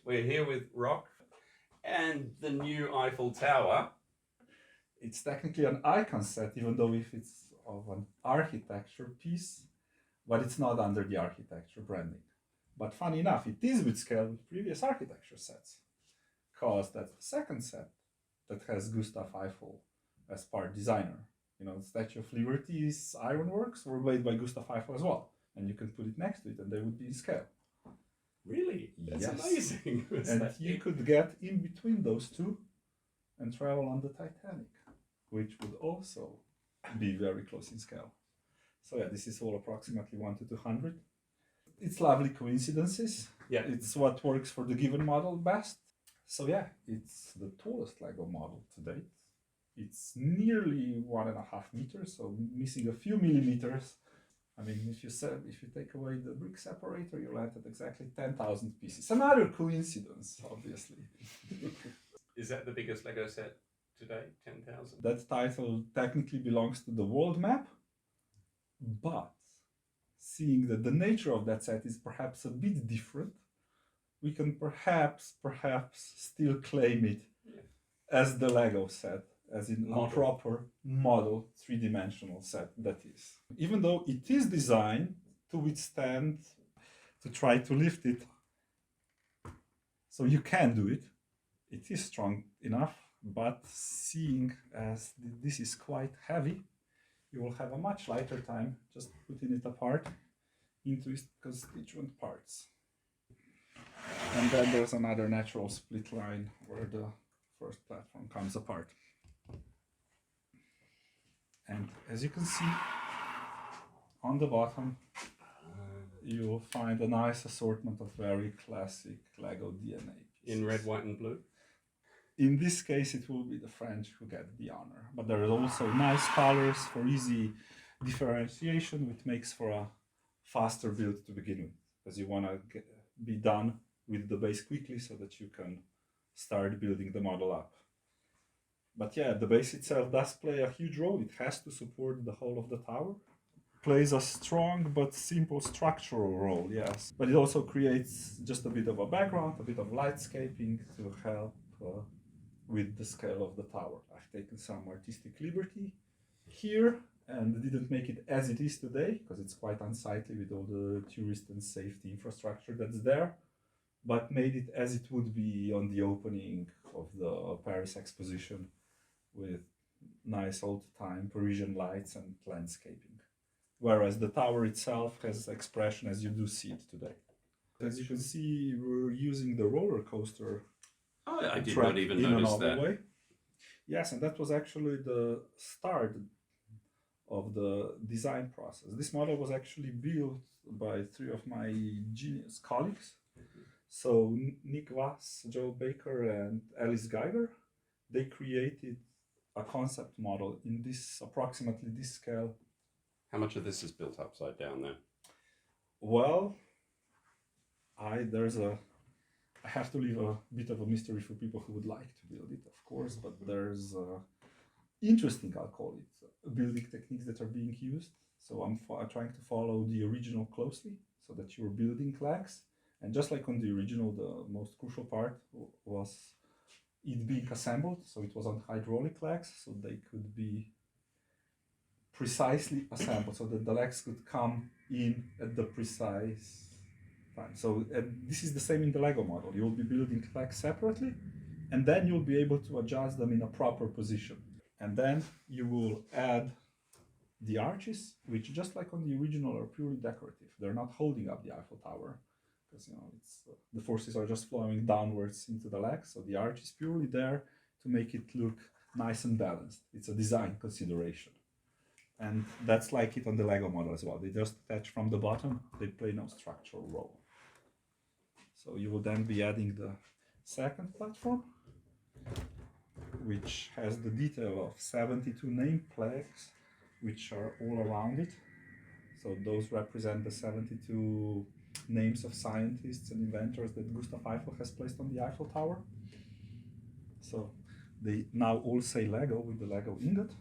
We're here with Rok and the new Eiffel Tower. It's technically an icon set, even though if it's of an architecture piece, but it's not under the architecture branding. But funny enough, it is with scale with previous architecture sets, because that's the second set that has Gustav Eiffel as part designer. You know, the Statue of Liberty's ironworks were made by Gustav Eiffel as well, and you can put it next to it and they would be in scale. Really? That's Yes. amazing. And you could get in between those two and travel on the Titanic, which would also be very close in scale. So yeah, this is all approximately 1 to 200. It's lovely coincidences. Yeah. It's what works for the given model best. So yeah, it's the tallest Lego model to date. It's nearly 1.5 meters, so missing a few millimeters. I mean, if you take away the brick separator, you'll land at exactly 10,000 pieces. Another coincidence, obviously. Is that the biggest Lego set today? 10,000? That title technically belongs to the world map, but seeing that the nature of that set is perhaps a bit different, we can perhaps still claim it as the Lego set, as in a proper model, three-dimensional set that is. Even though it is designed to withstand, to try to lift it, so you can do it. It is strong enough, but seeing as this is quite heavy, you will have a much lighter time just putting it apart into its constituent parts. And then there's another natural split line where the first platform comes apart. And as you can see, on the bottom, you will find a nice assortment of very classic Lego DNA pieces. In red, white and blue? In this case, it will be the French who get the honor. But there are also nice colors for easy differentiation, which makes for a faster build to begin with, because you want to be done with the base quickly so that you can start building the model up. But yeah, the base itself does play a huge role. It has to support the whole of the tower. Plays a strong but simple structural role, yes. But it also creates just a bit of a background, a bit of lightscaping to help with the scale of the tower. I've taken some artistic liberty here and didn't make it as it is today, because it's quite unsightly with all the tourist and safety infrastructure that's there, but made it as it would be on the opening of the Paris exposition, with nice old-time Parisian lights and landscaping. Whereas the tower itself has expression as you do see it today. As you can see, we're using the roller coaster. Oh, I did not even notice that. Way. Yes, and that was actually the start of the design process. This model was actually built by 3 of my genius colleagues. So Nick Vass, Joe Baker, and Alice Geiger. They created a concept model in this approximately this scale. How much of this is built upside down then? Well, I have to leave a bit of a mystery for people who would like to build it, of course, but there's interesting, I'll call it, building techniques that are being used. So I'm trying to follow the original closely so that you're building legs. And just like on the original, the most crucial part was it being assembled. So it was on hydraulic legs, so they could be precisely assembled so that the legs could come in at the precise time. So this is the same in the Lego model. You'll be building legs separately, and then you'll be able to adjust them in a proper position. And then you will add the arches, which just like on the original are purely decorative. They're not holding up the Eiffel Tower, because it's the forces are just flowing downwards into the legs. So the arch is purely there to make it look nice and balanced. It's a design consideration. And that's like it on the Lego model as well. They just attach from the bottom, they play no structural role. So you will then be adding the second platform, which has the detail of 72 name plaques, which are all around it. So those represent the 72 names of scientists and inventors that Gustav Eiffel has placed on the Eiffel Tower. So they now all say Lego with the Lego ingot.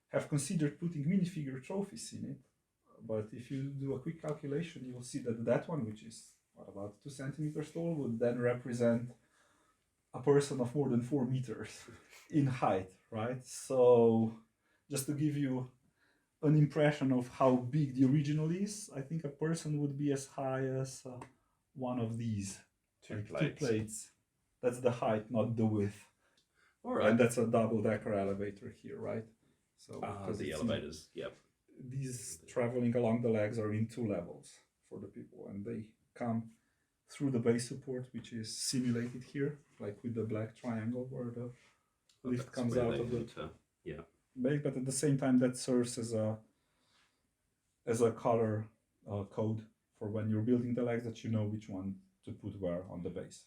Have considered putting minifigure trophies in it, but if you do a quick calculation, you will see that that one, which is what about 2 centimeters tall, would then represent a person of more than 4 meters in height, right? So just to give you an impression of how big the original is, I think a person would be as high as one of these. Two Two plates. plates. That's the height, not the width. All right. And that's a double-decker elevator here, right? So The elevators. Yep. these traveling along the legs are in 2 levels for the people, and they come through the base support, which is simulated here, like with the black triangle where the lift That's comes where out they of the enter. Yeah. base. But at the same time, that serves as a color code for when you're building the legs, that you know which one to put where on the base.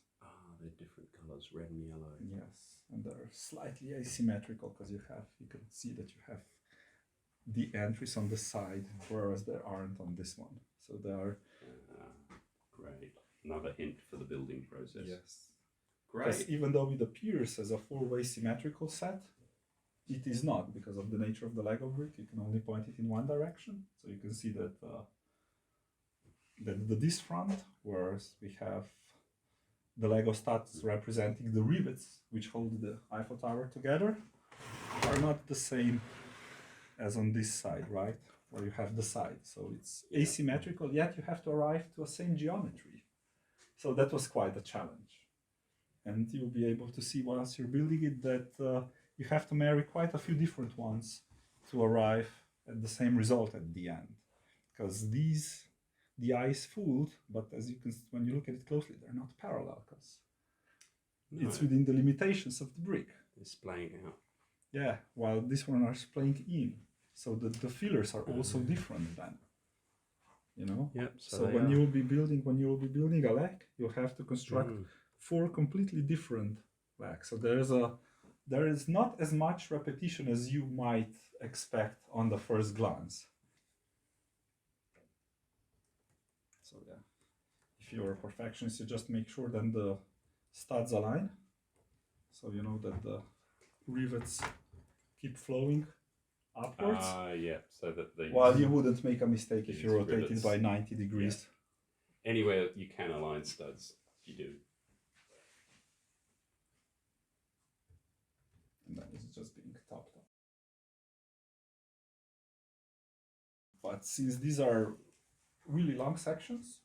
They're different colors, red and yellow. Yes, and they're slightly asymmetrical because you can see that you have the entries on the side, whereas there aren't on this one. So they are Great. Another hint for the building process. yes. Great. Because even though it appears as a 4-way symmetrical set, it is not, because of the nature of the Lego brick. You can only point it in one direction. So you can see that this front, whereas we have the Lego studs representing the rivets which hold the Eiffel Tower together, are not the same as on this side, right? Where you have the side. So it's asymmetrical, yet you have to arrive to a same geometry. So that was quite a challenge. And you'll be able to see once you're building it that you have to marry quite a few different ones to arrive at the same result at the end. Because the eye is fooled, but as you can, when you look at it closely, they're not parallel because it's within the limitations of the brick. It's splaying out. Yeah, while this one are splaying in. So the fillers are also different then. You know? Yep. So when you will be building a leg, you'll have to construct 4 completely different legs. So there is not as much repetition as you might expect on the first glance. So yeah, if you're a perfectionist, you just make sure then the studs align. So you know that the rivets keep flowing upwards. Yeah, so that the While you wouldn't make a mistake if you these rotate rivets. it by 90 degrees. anywhere you can align studs, you do. And then it's just being topped up. But since these are really long sections,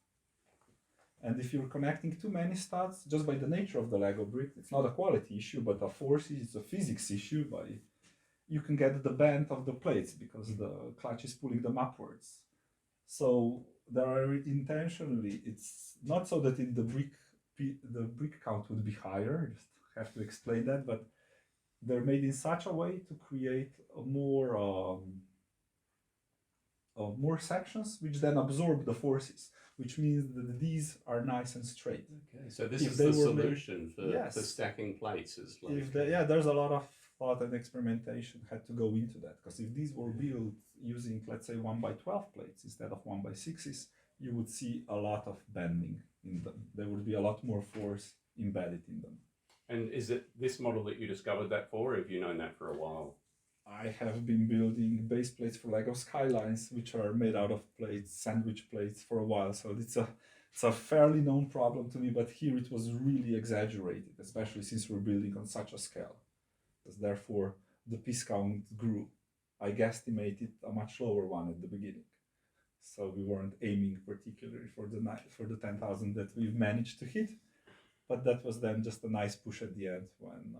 and if you're connecting too many studs, just by the nature of the Lego brick, it's not a quality issue, but a force, it's a physics issue. You can get the bend of the plates because the clutch is pulling them upwards. So there are intentionally, it's not so that the brick count would be higher, just have to explain that, but they're made in such a way to create more sections which then absorb the forces, which means that these are nice and straight. Okay, so this is the solution for yes, stacking plates. Is like there's a lot of thought and experimentation had to go into that, because if these were built using, let's say, 1x12 plates instead of 1x6s, you would see a lot of bending in them. There would be a lot more force embedded in them. And is it this model that you discovered that for, or have you known that for a while? I have been building base plates for Lego Skylines, which are made out of plates, sandwich plates, for a while. So it's a fairly known problem to me, but here it was really exaggerated, especially since we're building on such a scale. Because therefore the piece count grew. I guesstimated a much lower one at the beginning. So we weren't aiming particularly for the 10,000 that we've managed to hit. But that was then just a nice push at the end when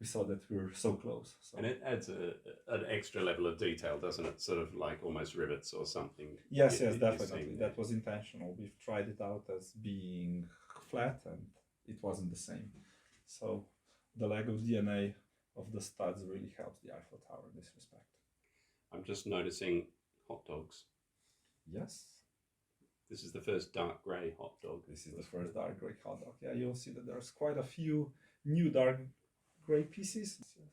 we saw that we were so close. So. And it adds an extra level of detail, doesn't it? Sort of like almost rivets or something. Yes, definitely. That was intentional. We've tried it out as being flat and it wasn't the same. So the Lego DNA of the studs really helps the Eiffel Tower in this respect. I'm just noticing hot dogs. Yes. This is the first dark grey hot dog. This is the first dark grey hot dog. Yeah, you'll see that there's quite a few new dark grey pieces, yes,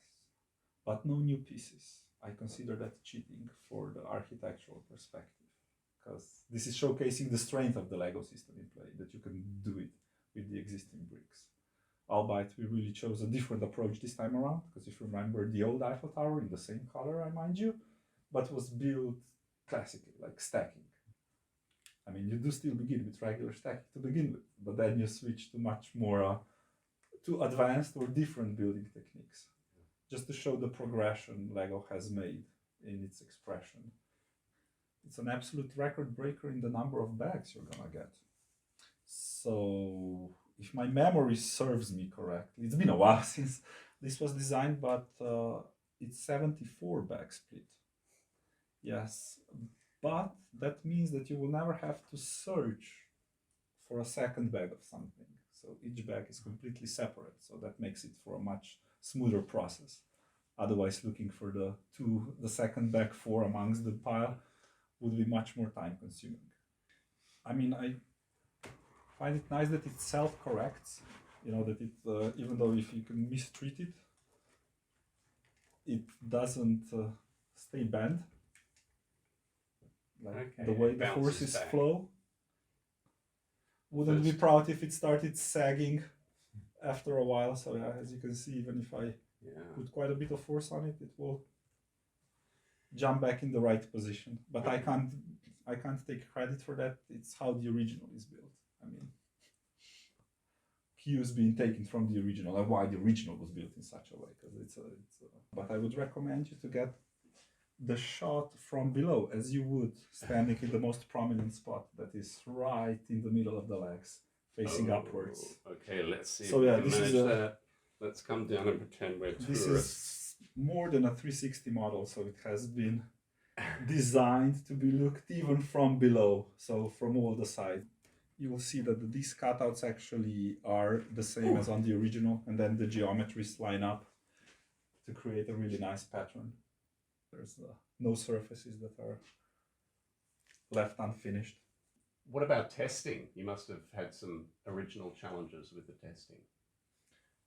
but no new pieces. I consider that cheating for the architectural perspective, because this is showcasing the strength of the Lego system in play, that you can do it with the existing bricks. Albeit we really chose a different approach this time around, because if you remember the old Eiffel Tower in the same color, I mind you, but was built classically, like stacking. I mean, you do still begin with regular stacking to begin with, but then you switch to much more to advanced or different building techniques, just to show the progression Lego has made in its expression. It's an absolute record breaker in the number of bags you're gonna get. So, if my memory serves me correctly, it's been a while since this was designed, but it's 74 bag split. Yes, but that means that you will never have to search for a second bag of something. So each bag is completely separate, so that makes it for a much smoother process. Otherwise, looking for the second bag 4 amongst the pile would be much more time consuming. I mean, I find it nice that it self-corrects, that it, even though if you can mistreat it, it doesn't stay bent. Like the way the forces flow. Wouldn't be proud if it started sagging after a while. So yeah, as you can see, even if I put quite a bit of force on it, it will jump back in the right position. But I can't take credit for that. It's how the original is built. I mean, cues being taken from the original and why the original was built in such a way. Because but I would recommend you to get the shot from below, as you would standing in the most prominent spot, that is right in the middle of the legs, facing upwards. Okay, let's see. So yeah, this is that. Let's come down and pretend we're tourists. This is more than a 360 model, so it has been designed to be looked even from below, so from all the sides. You will see that these cutouts actually are the same as on the original, and then the geometries line up to create a really nice pattern. There's no surfaces that are left unfinished. What about testing? You must have had some original challenges with the testing.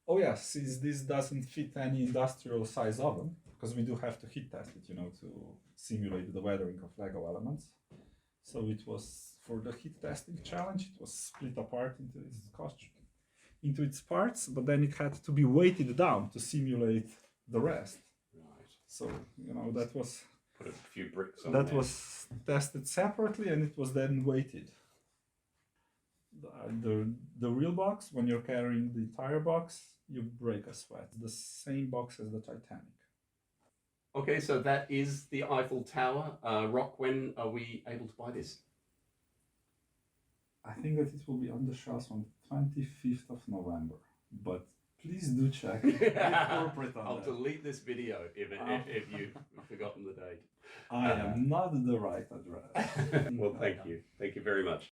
Oh yes, since this doesn't fit any industrial size oven, because we do have to heat test it, to simulate the weathering of Lego elements. So it was, for the heat testing challenge, it was split apart into its parts, but then it had to be weighted down to simulate the rest. So, that was... Put a few bricks on that there. was tested separately, and it was then weighted. The real box, when you're carrying the entire box, you break a sweat. The same box as the Titanic. Okay, so that is the Eiffel Tower. Rok, when are we able to buy this? I think that it will be on the shelves on the 25th of November, but please do check. I'll delete this video if you've forgotten the date. I am not the right address. Well, thank you. Thank you very much.